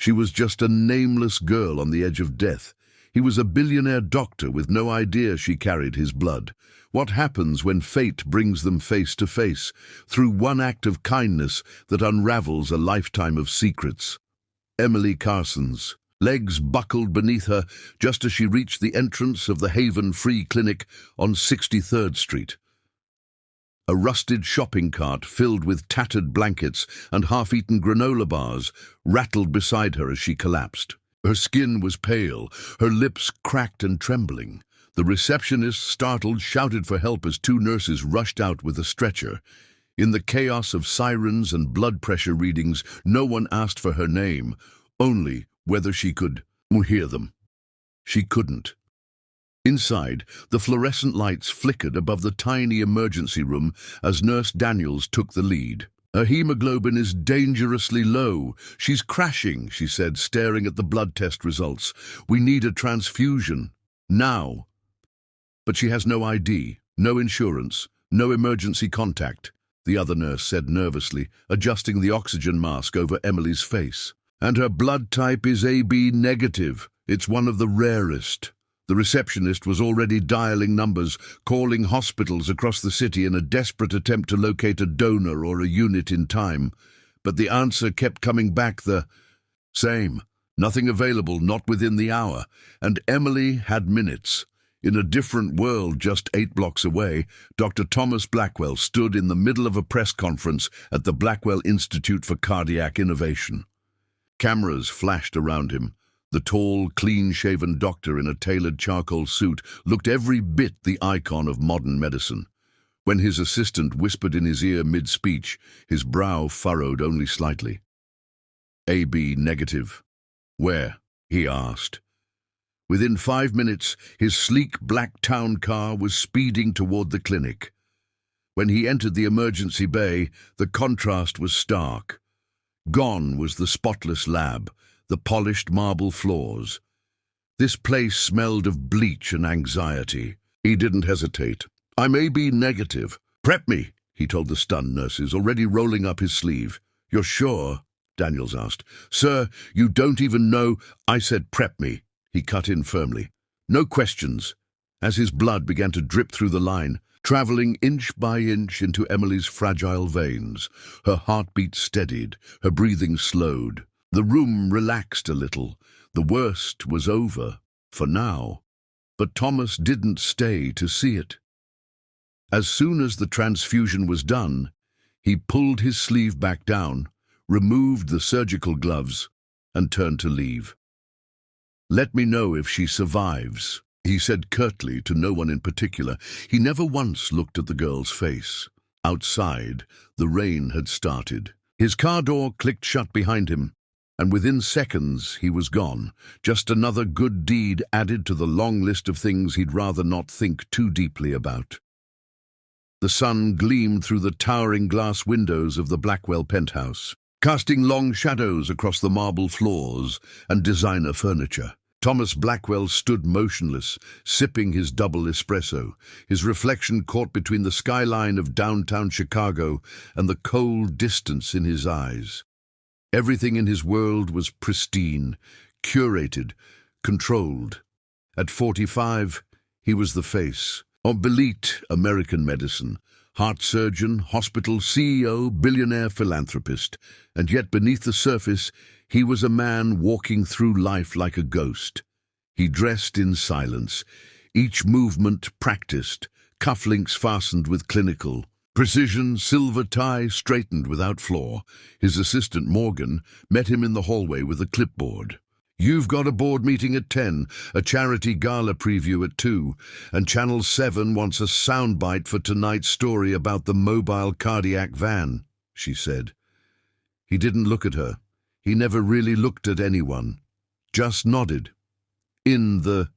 She was just a nameless girl on the edge of death. He was a billionaire doctor with no idea she carried his blood. What happens when fate brings them face to face, through one act of kindness that unravels a lifetime of secrets? Emily Carson's legs buckled beneath her just as she reached the entrance of the Haven Free Clinic on 63rd Street. A rusted shopping cart filled with tattered blankets and half-eaten granola bars rattled beside her as she collapsed. Her skin was pale, her lips cracked and trembling. The receptionist, startled, shouted for help as two nurses rushed out with a stretcher. In the chaos of sirens and blood pressure readings, no one asked for her name, only whether she could hear them. She couldn't. Inside, the fluorescent lights flickered above the tiny emergency room as Nurse Daniels took the lead. Her hemoglobin is dangerously low. She's crashing, she said, staring at the blood test results. We need a transfusion. Now. But she has no ID, no insurance, no emergency contact, the other nurse said nervously, adjusting the oxygen mask over Emily's face. And her blood type is AB negative. It's one of the rarest. The receptionist was already dialing numbers, calling hospitals across the city in a desperate attempt to locate a donor or a unit in time. But the answer kept coming back the same. Nothing available, not within the hour. And Emily had minutes. In a different world just 8 blocks away, Dr. Thomas Blackwell stood in the middle of a press conference at the Blackwell Institute for Cardiac Innovation. Cameras flashed around him. The tall, clean-shaven doctor in a tailored charcoal suit looked every bit the icon of modern medicine. When his assistant whispered in his ear mid-speech, his brow furrowed only slightly. AB negative. Where? He asked. Within 5 minutes, his sleek black town car was speeding toward the clinic. When he entered the emergency bay, the contrast was stark. Gone was the spotless lab, the polished marble floors. This place smelled of bleach and anxiety. He didn't hesitate. I may be negative. Prep me, he told the stunned nurses, already rolling up his sleeve. You're sure? Daniels asked. Sir, you don't even know. I said prep me. He cut in firmly. No questions. As his blood began to drip through the line, traveling inch by inch into Emily's fragile veins, her heartbeat steadied, her breathing slowed. The room relaxed a little. The worst was over, for now. But Thomas didn't stay to see it. As soon as the transfusion was done, he pulled his sleeve back down, removed the surgical gloves, and turned to leave. Let me know if she survives, he said curtly to no one in particular. He never once looked at the girl's face. Outside, the rain had started. His car door clicked shut behind him, and within seconds he was gone, just another good deed added to the long list of things he'd rather not think too deeply about. The sun gleamed through the towering glass windows of the Blackwell penthouse, casting long shadows across the marble floors and designer furniture. Thomas Blackwell stood motionless, sipping his double espresso, his reflection caught between the skyline of downtown Chicago and the cold distance in his eyes. Everything in his world was pristine, curated, controlled. At 45, he was the face of elite American medicine, heart surgeon, hospital CEO, billionaire philanthropist, and yet beneath the surface, he was a man walking through life like a ghost. He dressed in silence, each movement practiced, cufflinks fastened with clinical precision, silver tie straightened without flaw. His assistant, Morgan, met him in the hallway with a clipboard. You've got a board meeting at 10, a charity gala preview at 2, and Channel 7 wants a soundbite for tonight's story about the mobile cardiac van, she said. He didn't look at her. He never really looked at anyone, just nodded. In the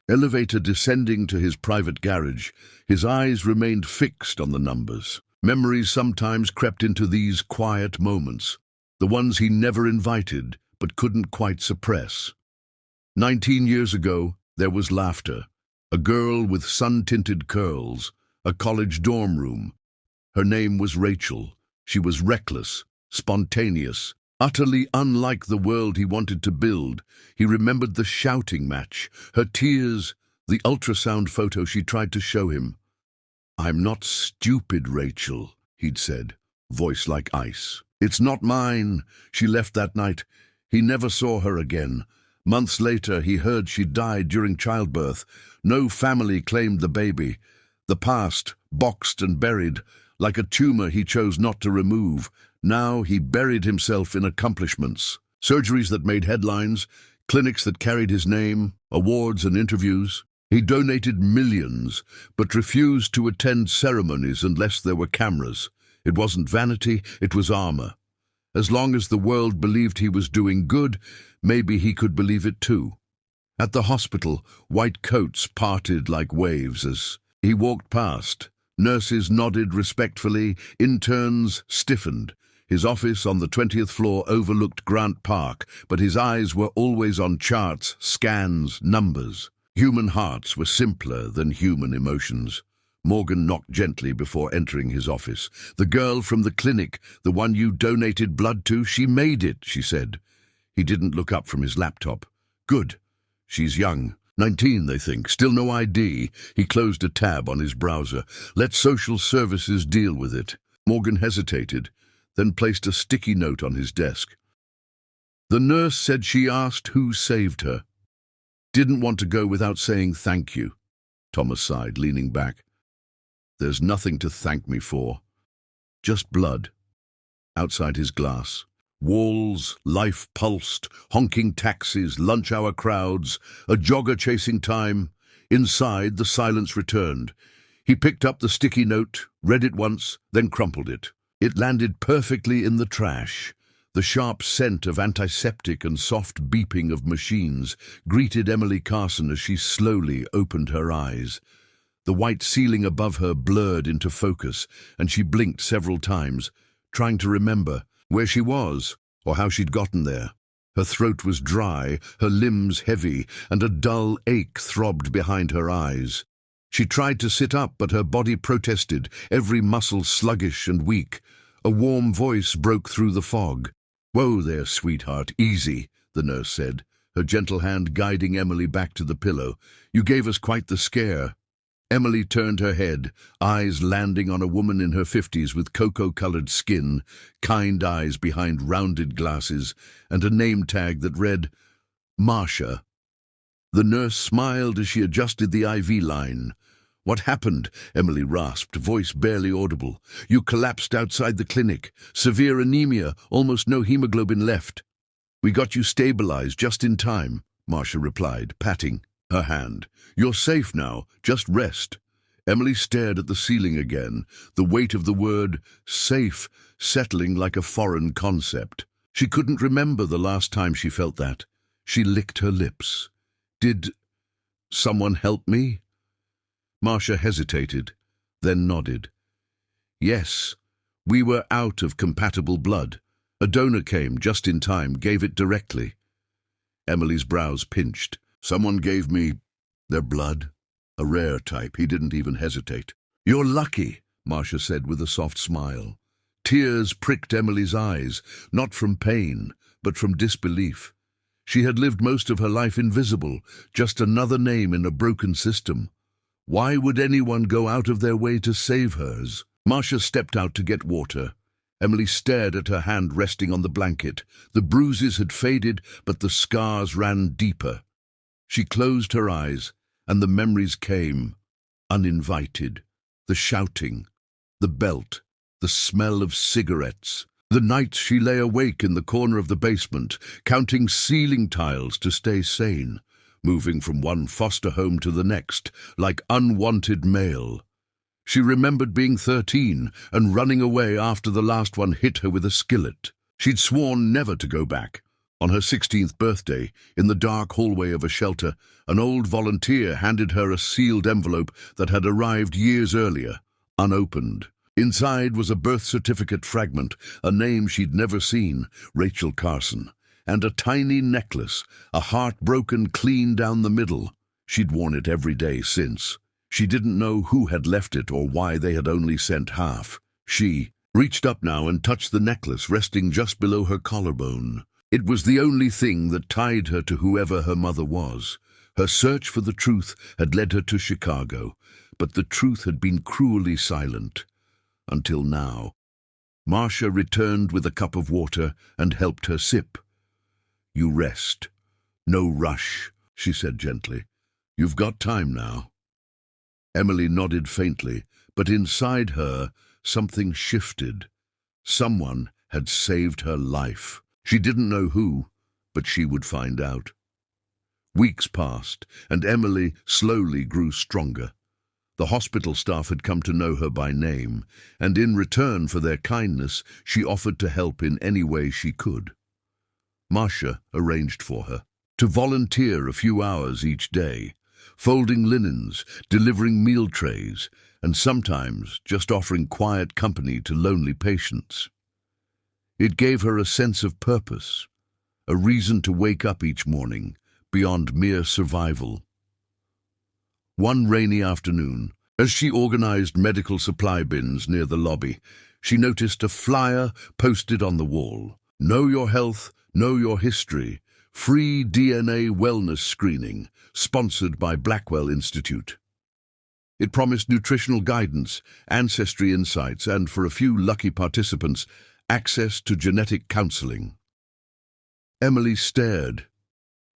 elevator descending to his private garage, his eyes remained fixed on the numbers. Memories sometimes crept into these quiet moments, the ones he never invited but couldn't quite suppress. 19 years ago, there was laughter. A girl with sun-tinted curls, a college dorm room. Her name was Rachel. She was reckless, spontaneous, Utterly unlike the world he wanted to build. He remembered the shouting match, her tears, the ultrasound photo she tried to show him. "I'm not stupid, Rachel," he'd said, voice like ice. "It's not mine." She left that night. He never saw her again. Months later, he heard she died during childbirth. No family claimed the baby. The past, boxed and buried, like a tumor he chose not to remove. Now he buried himself in accomplishments. Surgeries that made headlines, clinics that carried his name, awards and interviews. He donated millions, but refused to attend ceremonies unless there were cameras. It wasn't vanity, it was armor. As long as the world believed he was doing good, maybe he could believe it too. At the hospital, white coats parted like waves as he walked past. Nurses nodded respectfully, interns stiffened. His office on the 20th floor overlooked Grant Park, but his eyes were always on charts, scans, numbers. Human hearts were simpler than human emotions. Morgan knocked gently before entering his office. "The girl from the clinic, the one you donated blood to, she made it," she said. He didn't look up from his laptop. "Good. She's young. 19, they think. Still no ID." He closed a tab on his browser. "Let social services deal with it." Morgan hesitated, then placed a sticky note on his desk. "The nurse said she asked who saved her. Didn't want to go without saying thank you." Thomas sighed, leaning back. "There's nothing to thank me for. Just blood." Outside his glass. Walls, life pulsed, honking taxis, lunch-hour crowds, a jogger chasing time. Inside, the silence returned. He picked up the sticky note, read it once, then crumpled it. It landed perfectly in the trash. The sharp scent of antiseptic and soft beeping of machines greeted Emily Carson as she slowly opened her eyes. The white ceiling above her blurred into focus, and she blinked several times, trying to remember where she was or how she'd gotten there. Her throat was dry, her limbs heavy, and a dull ache throbbed behind her eyes. She tried to sit up, but her body protested, every muscle sluggish and weak. A warm voice broke through the fog. "Whoa there, sweetheart, easy," the nurse said, her gentle hand guiding Emily back to the pillow. "You gave us quite the scare." Emily turned her head, eyes landing on a woman in her 50s with cocoa-colored skin, kind eyes behind rounded glasses, and a name tag that read, Marcia. The nurse smiled as she adjusted the IV line. "What happened?" Emily rasped, voice barely audible. "You collapsed outside the clinic. Severe anemia, almost no hemoglobin left." "We got you stabilized just in time," Marcia replied, patting her hand. "You're safe now. Just rest." Emily stared at the ceiling again, the weight of the word safe settling like a foreign concept. She couldn't remember the last time she felt that. She licked her lips. "Did someone help me?" Marcia hesitated, then nodded. "Yes, we were out of compatible blood. A donor came just in time, gave it directly." Emily's brows pinched. "Someone gave me their blood? A rare type." He didn't even hesitate. "You're lucky," Marcia said with a soft smile. Tears pricked Emily's eyes, not from pain, but from disbelief. She had lived most of her life invisible, just another name in a broken system. Why would anyone go out of their way to save hers? Marcia stepped out to get water. Emily stared at her hand resting on the blanket. The bruises had faded, but the scars ran deeper. She closed her eyes, and the memories came, uninvited. The shouting, the belt, the smell of cigarettes. The nights she lay awake in the corner of the basement, counting ceiling tiles to stay sane, moving from one foster home to the next, like unwanted mail. She remembered being 13 and running away after the last one hit her with a skillet. She'd sworn never to go back. On her 16th birthday, in the dark hallway of a shelter, an old volunteer handed her a sealed envelope that had arrived years earlier, unopened. Inside was a birth certificate fragment, a name she'd never seen, Rachel Carson, and a tiny necklace, a heart broken clean down the middle. She'd worn it every day since. She didn't know who had left it or why they had only sent half. She, reached up now and touched the necklace resting just below her collarbone. It was the only thing that tied her to whoever her mother was. Her search for the truth had led her to Chicago, but the truth had been cruelly silent. Until now. Marcia returned with a cup of water and helped her sip. "You rest. No rush," she said gently. "You've got time now." Emily nodded faintly, but inside her something shifted. Someone had saved her life. She didn't know who, but she would find out. Weeks passed, and Emily slowly grew stronger. The hospital staff had come to know her by name, and in return for their kindness, she offered to help in any way she could. Marcia arranged for her to volunteer a few hours each day, folding linens, delivering meal trays, and sometimes just offering quiet company to lonely patients. It gave her a sense of purpose, a reason to wake up each morning, beyond mere survival. One rainy afternoon, as she organized medical supply bins near the lobby, she noticed a flyer posted on the wall. "Know your health, know your history. Free DNA wellness screening, sponsored by Blackwell Institute." It promised nutritional guidance, ancestry insights, and for a few lucky participants, access to genetic counseling. Emily stared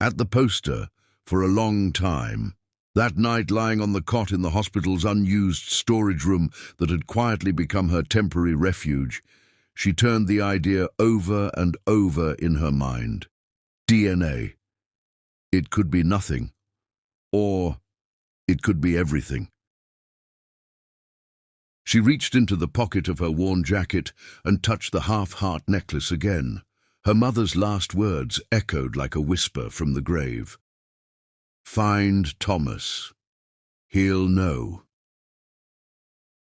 at the poster for a long time. That night, lying on the cot in the hospital's unused storage room that had quietly become her temporary refuge, she turned the idea over and over in her mind. DNA. It could be nothing, or it could be everything. She reached into the pocket of her worn jacket and touched the half-heart necklace again. Her mother's last words echoed like a whisper from the grave. "Find Thomas. He'll know."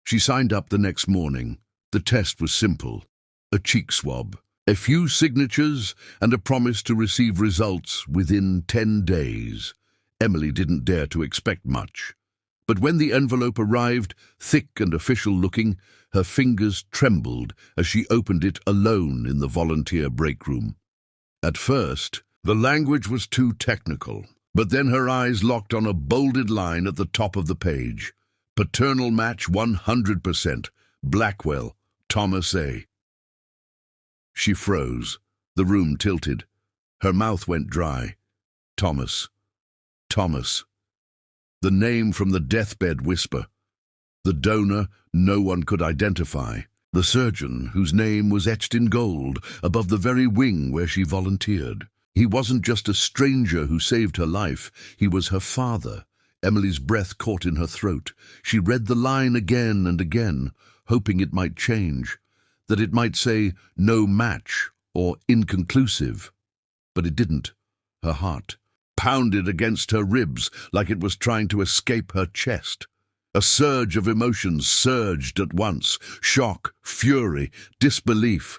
She signed up the next morning. The test was simple. A cheek swab, a few signatures, and a promise to receive results within 10 days. Emily didn't dare to expect much. But when the envelope arrived, thick and official-looking, her fingers trembled as she opened it alone in the volunteer break room. At first, the language was too technical, but then her eyes locked on a bolded line at the top of the page. "Paternal match 100%. Blackwell, Thomas A." She froze. The room tilted. Her mouth went dry. Thomas. Thomas. The name from the deathbed whisper. The donor no one could identify. The surgeon whose name was etched in gold above the very wing where she volunteered. He wasn't just a stranger who saved her life. He was her father. Emily's breath caught in her throat. She read the line again and again, hoping it might change, that it might say no match or inconclusive. But it didn't. Her heart pounded against her ribs like it was trying to escape her chest. A surge of emotions surged at once: shock, fury, disbelief,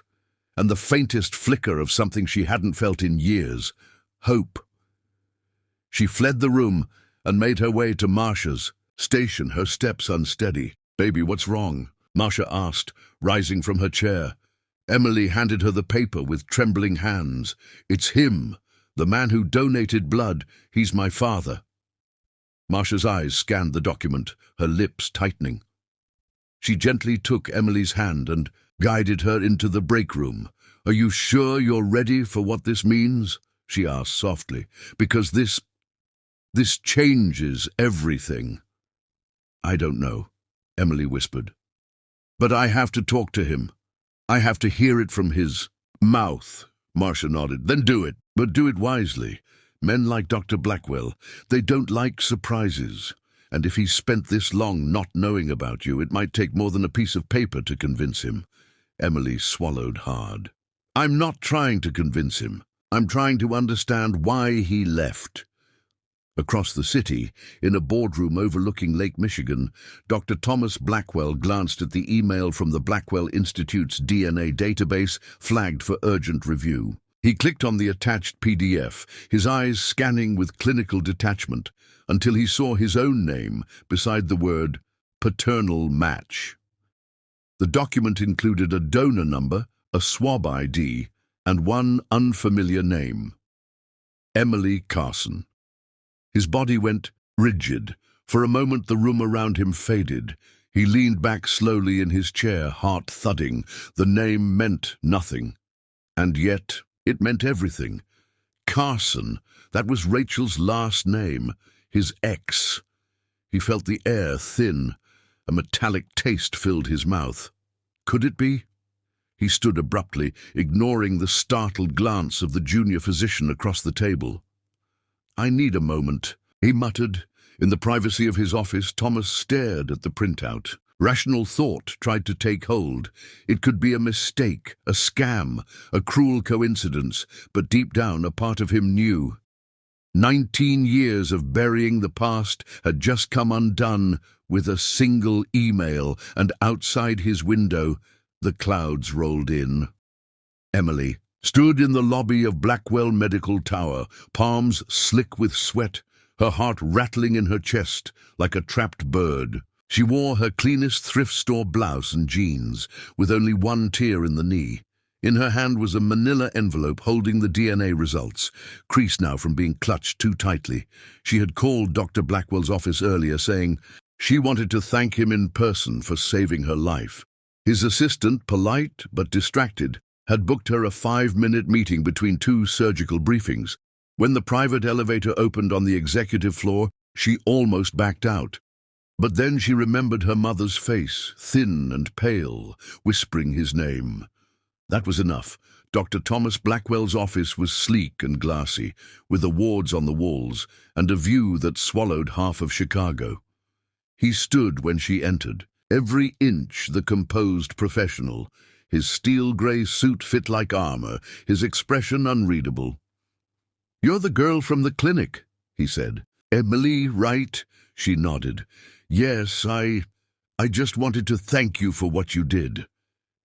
and the faintest flicker of something she hadn't felt in years: hope. She fled the room and made her way to Marcia's station, her steps unsteady. "Baby, what's wrong?" Marcia asked, rising from her chair. Emily handed her the paper with trembling hands. "It's him. The man who donated blood. He's my father." Marcia's eyes scanned the document, her lips tightening. She gently took Emily's hand and guided her into the break room. "Are you sure you're ready for what this means?" she asked softly. "Because this changes everything." "I don't know," Emily whispered. "But I have to talk to him. I have to hear it from his mouth." Marcia nodded. "Then do it, but do it wisely. Men like Dr. Blackwell, they don't like surprises. And if he's spent this long not knowing about you, it might take more than a piece of paper to convince him." Emily swallowed hard. "I'm not trying to convince him. I'm trying to understand why he left." Across the city, in a boardroom overlooking Lake Michigan, Dr. Thomas Blackwell glanced at the email from the Blackwell Institute's DNA database, flagged for urgent review. He clicked on the attached PDF, his eyes scanning with clinical detachment, until he saw his own name beside the word paternal match. The document included a donor number, a swab ID, and one unfamiliar name: Emily Carson. His body went rigid. For a moment the room around him faded. He leaned back slowly in his chair, heart thudding. The name meant nothing. And yet it meant everything. Carson, that was Rachel's last name, his ex. He felt the air thin. A metallic taste filled his mouth. Could it be? He stood abruptly, ignoring the startled glance of the junior physician across the table. "I need a moment," he muttered. In the privacy of his office, Thomas stared at the printout. Rational thought tried to take hold. It could be a mistake, a scam, a cruel coincidence, but deep down a part of him knew. 19 years of burying the past had just come undone with a single email, and outside his window, the clouds rolled in. Emily stood in the lobby of Blackwell Medical Tower, palms slick with sweat, her heart rattling in her chest like a trapped bird. She wore her cleanest thrift store blouse and jeans, with only one tear in the knee. In her hand was a manila envelope holding the DNA results, creased now from being clutched too tightly. She had called Dr. Blackwell's office earlier, saying she wanted to thank him in person for saving her life. His assistant, polite but distracted, had booked her a 5-minute meeting between 2 surgical briefings. When the private elevator opened on the executive floor, she almost backed out. But then she remembered her mother's face, thin and pale, whispering his name. That was enough. Dr. Thomas Blackwell's office was sleek and glassy, with awards on the walls and a view that swallowed half of Chicago. He stood when she entered, every inch the composed professional. His steel-grey suit fit like armor, his expression unreadable. "You're the girl from the clinic," he said. "Emily, right?" She nodded. "Yes, I just wanted to thank you for what you did."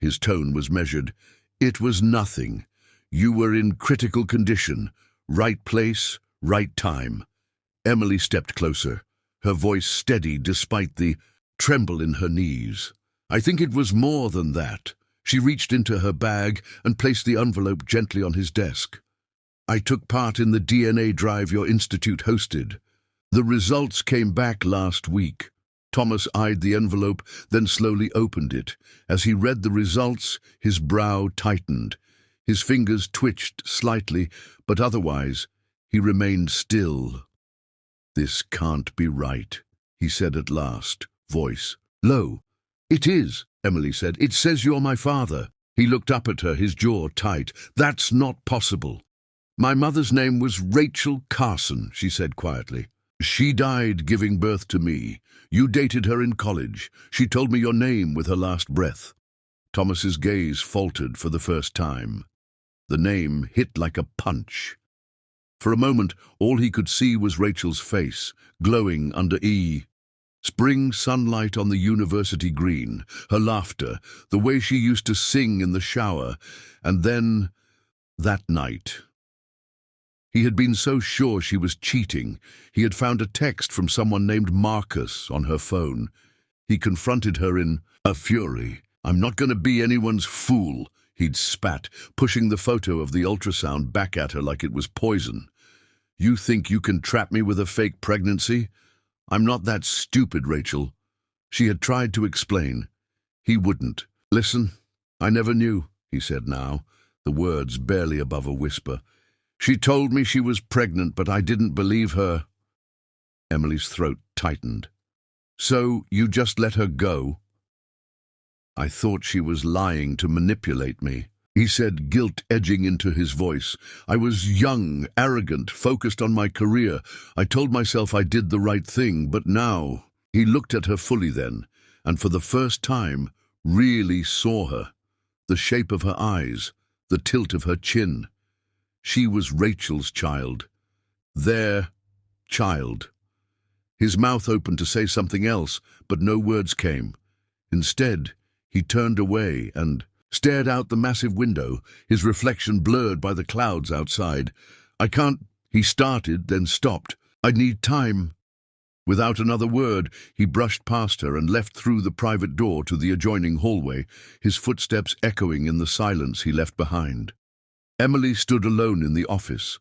His tone was measured. "It was nothing. You were in critical condition. Right place, right time." Emily stepped closer, her voice steady despite the tremble in her knees. "I think it was more than that." She reached into her bag and placed the envelope gently on his desk. "I took part in the DNA drive your institute hosted. The results came back last week." Thomas eyed the envelope, then slowly opened it. As he read the results, his brow tightened. His fingers twitched slightly, but otherwise, he remained still. "This can't be right," he said at last, voice low. "It is," Emily said. "It says you're my father." He looked up at her, his jaw tight. "That's not possible." "My mother's name was Rachel Carson," she said quietly. "She died giving birth to me. You dated her in college. She told me your name with her last breath." Thomas's gaze faltered for the first time. The name hit like a punch. For a moment, all he could see was Rachel's face, glowing under spring sunlight on the university green, her laughter, the way she used to sing in the shower, and then that night. He had been so sure she was cheating. He had found a text from someone named Marcus on her phone. He confronted her in a fury. "I'm not going to be anyone's fool," he'd spat, pushing the photo of the ultrasound back at her like it was poison. "You think you can trap me with a fake pregnancy? I'm not that stupid, Rachel." She had tried to explain. He wouldn't. "Listen, I never knew," he said now, the words barely above a whisper. "She told me she was pregnant, but I didn't believe her." Emily's throat tightened. "So you just let her go?" "I thought she was lying to manipulate me," he said, guilt edging into his voice. "I was young, arrogant, focused on my career. I told myself I did the right thing, but now..." He looked at her fully then, and for the first time really saw her. The shape of her eyes, the tilt of her chin. She was Rachel's child. Their child. His mouth opened to say something else, but no words came. Instead, he turned away and stared out the massive window, his reflection blurred by the clouds outside. "I can't..." he started, then stopped. "I need time." Without another word, he brushed past her and left through the private door to the adjoining hallway, his footsteps echoing in the silence he left behind. Emily stood alone in the office,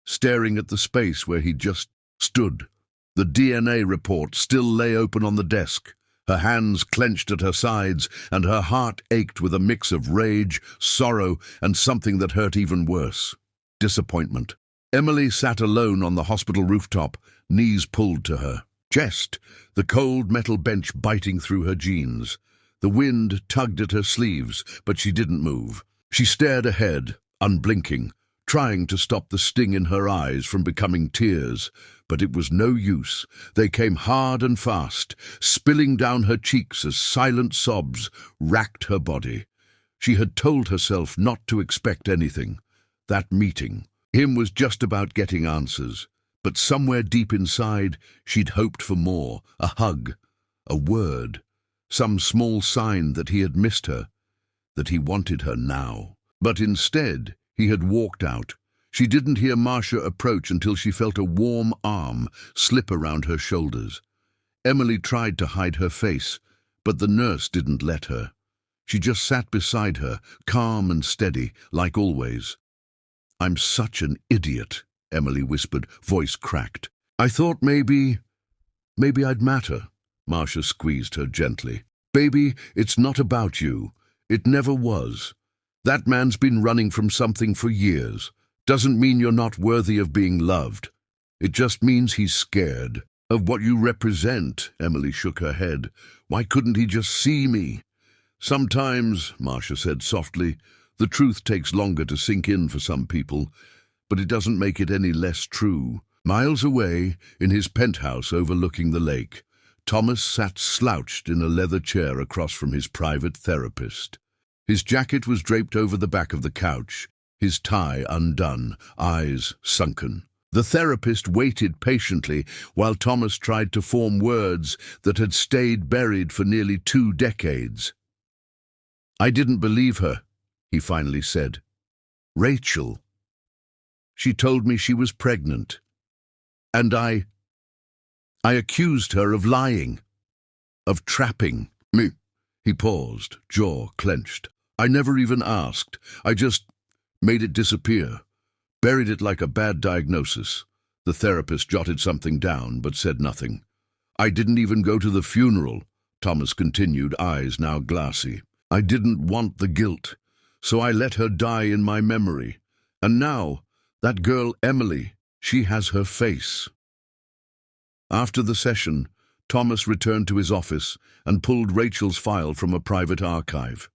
staring at the space where he just stood. The DNA report still lay open on the desk. Her hands clenched at her sides, and her heart ached with a mix of rage, sorrow, and something that hurt even worse: disappointment. Emily sat alone on the hospital rooftop, knees pulled to her chest, the cold metal bench biting through her jeans. The wind tugged at her sleeves, but she didn't move. She stared ahead, unblinking, trying to stop the sting in her eyes from becoming tears, but it was no use. They came hard and fast, spilling down her cheeks as silent sobs racked her body. She had told herself not to expect anything. That meeting, him, was just about getting answers, but somewhere deep inside she'd hoped for more: a hug, a word, some small sign that he had missed her, that he wanted her now. But instead, he had walked out. She didn't hear Marcia approach until she felt a warm arm slip around her shoulders. Emily tried to hide her face, but the nurse didn't let her. She just sat beside her, calm and steady, like always. "I'm such an idiot," Emily whispered, voice cracked. "I thought maybe I'd matter." Marcia squeezed her gently. "Baby, it's not about you. It never was. That man's been running from something for years. Doesn't mean you're not worthy of being loved. It just means he's scared of what you represent." Emily shook her head. "Why couldn't he just see me?" "Sometimes," Marcia said softly, "the truth takes longer to sink in for some people, but it doesn't make it any less true." Miles away, in his penthouse overlooking the lake, Thomas sat slouched in a leather chair across from his private therapist. His jacket was draped over the back of the couch, his tie undone, eyes sunken. The therapist waited patiently while Thomas tried to form words that had stayed buried for nearly 2 decades. "I didn't believe her," he finally said. "Rachel. She told me she was pregnant. And I accused her of lying, of trapping me." He paused, jaw clenched. "I never even asked. I just made it disappear. Buried it like a bad diagnosis." The therapist jotted something down, but said nothing. "I didn't even go to the funeral," Thomas continued, eyes now glassy. "I didn't want the guilt, so I let her die in my memory. And now, that girl Emily, she has her face." After the session, Thomas returned to his office and pulled Rachel's file from a private archive.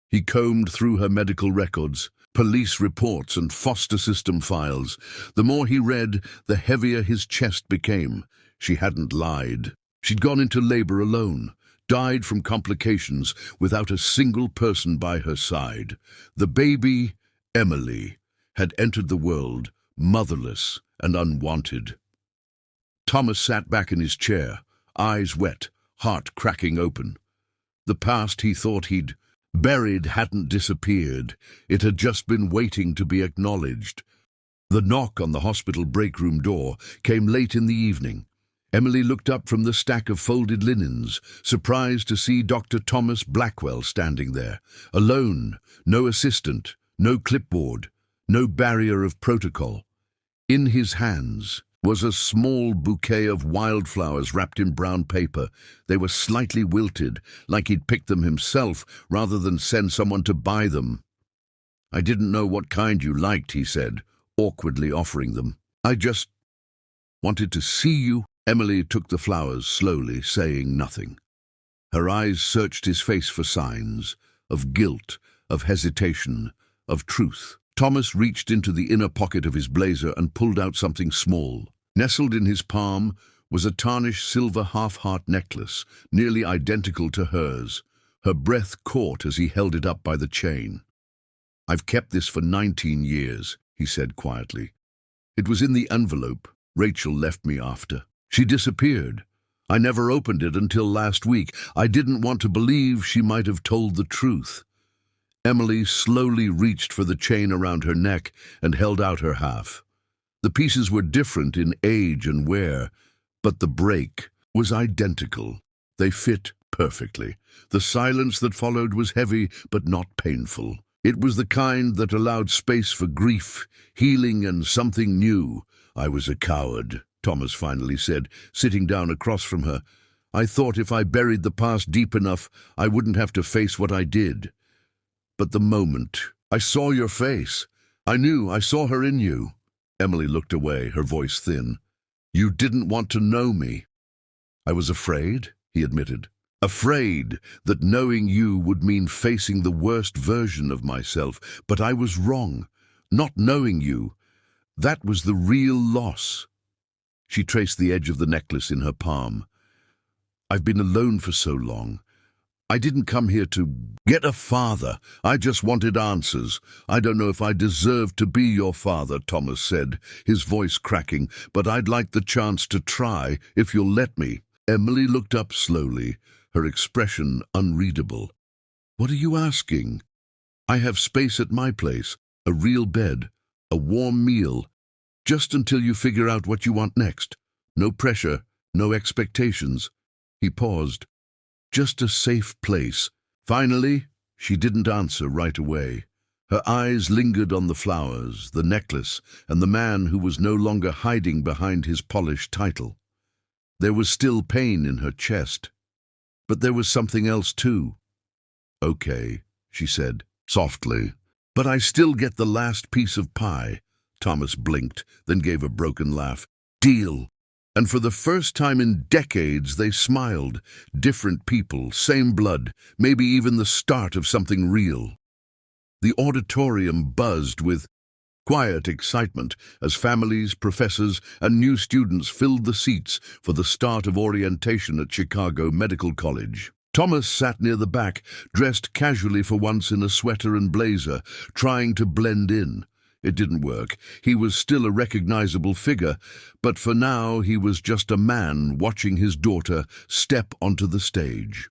He combed through her medical records, police reports and foster system files. The more he read, the heavier his chest became. She hadn't lied. She'd gone into labor alone, died from complications without a single person by her side. The baby, Emily, had entered the world motherless and unwanted. Thomas sat back in his chair, eyes wet, heart cracking open. The past he thought he'd buried hadn't disappeared. It had just been waiting to be acknowledged. The knock on the hospital break room door came late in the evening. Emily looked up from the stack of folded linens, surprised to see Dr. Thomas Blackwell standing there, alone, no assistant, no clipboard, no barrier of protocol. In his hands was a small bouquet of wildflowers wrapped in brown paper. They were slightly wilted, like he'd picked them himself rather than send someone to buy them. "I didn't know what kind you liked," he said, awkwardly offering them. "I just wanted to see you." Emily took the flowers slowly, saying nothing. Her eyes searched his face for signs of guilt, of hesitation, of truth. Thomas reached into the inner pocket of his blazer and pulled out something small. Nestled in his palm was a tarnished silver half-heart necklace, nearly identical to hers. Her breath caught as he held it up by the chain. "I've kept this for 19 years, he said quietly. "It was in the envelope Rachel left me after. She disappeared. I never opened it until last week. I didn't want to believe she might have told the truth." Emily slowly reached for the chain around her neck and held out her half. The pieces were different in age and wear, But the break was identical. They fit perfectly. The silence that followed was heavy but not painful. It was the kind that allowed space for grief, healing, and something new. "I was a coward," Thomas finally said, sitting down across from her. "I thought if I buried the past deep enough, I wouldn't have to face what I did. But the moment I saw your face, I knew I saw her in you." Emily looked away, her voice thin. "You didn't want to know me." "I was afraid," he admitted. "Afraid that knowing you would mean facing the worst version of myself. But I was wrong. Not knowing you, that was the real loss." She traced the edge of the necklace in her palm. "I've been alone for so long. I didn't come here to get a father. I just wanted answers. I don't know if I deserve to be your father," Thomas said, his voice cracking, "but I'd like the chance to try, if you'll let me." Emily looked up slowly, her expression unreadable. "What are you asking?" "I have space at my place, a real bed, a warm meal, just until you figure out what you want next. No pressure, no expectations." He paused. "Just a safe place." Finally, she didn't answer right away. Her eyes lingered on the flowers, the necklace, and the man who was no longer hiding behind his polished title. There was still pain in her chest, but there was something else too. "Okay," she said, softly, "but I still get the last piece of pie." Thomas blinked, then gave a broken laugh. "Deal." And for the first time in decades, they smiled. Different people, same blood, maybe even the start of something real. The auditorium buzzed with quiet excitement as families, professors, and new students filled the seats for the start of orientation at Chicago Medical College. Thomas sat near the back, dressed casually for once in a sweater and blazer, trying to blend in. It didn't work. He was still a recognizable figure, but for now he was just a man watching his daughter step onto the stage.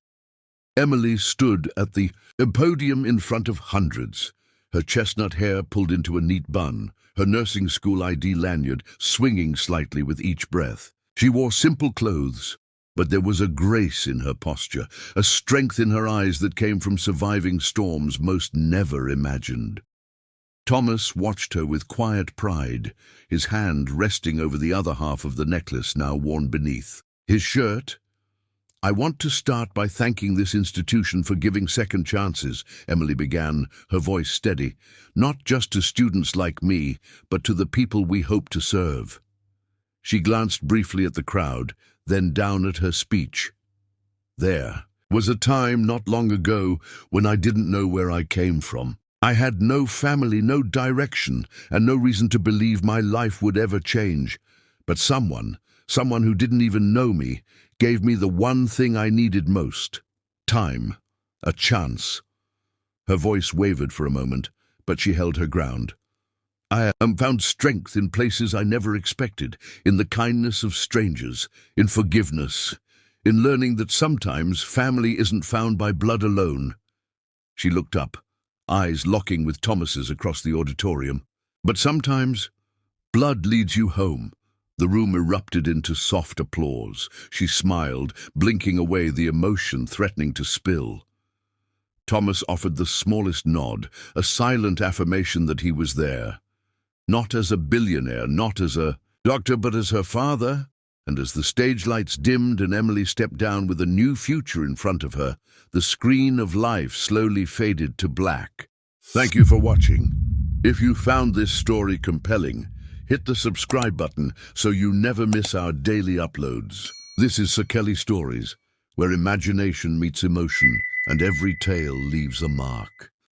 Emily stood at the podium in front of hundreds, her chestnut hair pulled into a neat bun, her nursing school ID lanyard swinging slightly with each breath. She wore simple clothes, but there was a grace in her posture, a strength in her eyes that came from surviving storms most never imagined. Thomas watched her with quiet pride, his hand resting over the other half of the necklace now worn beneath. His shirt. "I want to start by thanking this institution for giving second chances," Emily began, her voice steady, "not just to students like me, but to the people we hope to serve." She glanced briefly at the crowd, then down at her speech. "There was a time not long ago when I didn't know where I came from. I had no family, no direction, and no reason to believe my life would ever change. But someone who didn't even know me, gave me the one thing I needed most: time, a chance." Her voice wavered for a moment, but she held her ground. "I found strength in places I never expected, in the kindness of strangers, in forgiveness, in learning that sometimes family isn't found by blood alone." She looked up, eyes locking with Thomas's across the auditorium. "But sometimes blood leads you home." The room erupted into soft applause. She smiled, blinking away the emotion threatening to spill. Thomas offered the smallest nod, a silent affirmation that he was there. Not as a billionaire, not as a doctor, but as her father. And as the stage lights dimmed and Emily stepped down with a new future in front of her, the screen of life slowly faded to black. Thank you for watching. If you found this story compelling, hit the subscribe button so you never miss our daily uploads. This is Sir Kelly Stories, where imagination meets emotion and every tale leaves a mark.